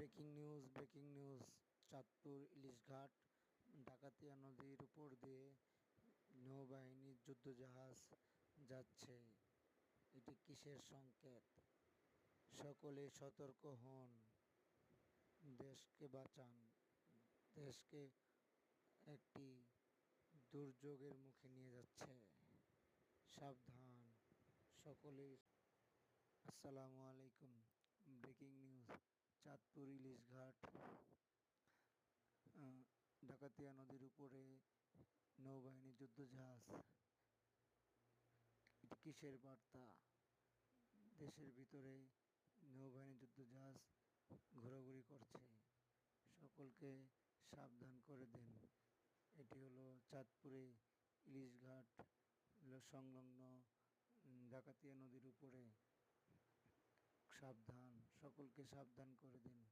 Breaking news. Chandpur Ilishghat Dakatia নদীর উপর দিয়ে নৌবাহিনীর যুদ্ধজাহাজ যাচ্ছে। এটি কিসের সংকেত? সকলে সতর্ক হন, দেশকে বাঁচান। দেশকে একটি দুর্যোগের মুখে নিয়ে যাচ্ছে, সাবধান সকলেই। আসসালামু আলাইকুম। Breaking news. চাঁদপুর ইলিশঘাট ডাকাতিয়া নদীর উপরে নৌবাহিনীর যুদ্ধজাহাজ। এটি কিসের বার্তা? দেশের ভিতরে নৌবাহিনীর যুদ্ধজাহাজ ঘোরাঘুরি করছে, সকলকে সাবধান করে দেন। এটি হলো চাঁদপুরে ইলিশঘাট সংলগ্ন ডাকাতিয়া নদীর উপরে। সাবধান, সকলকে সাবধান করে দিন।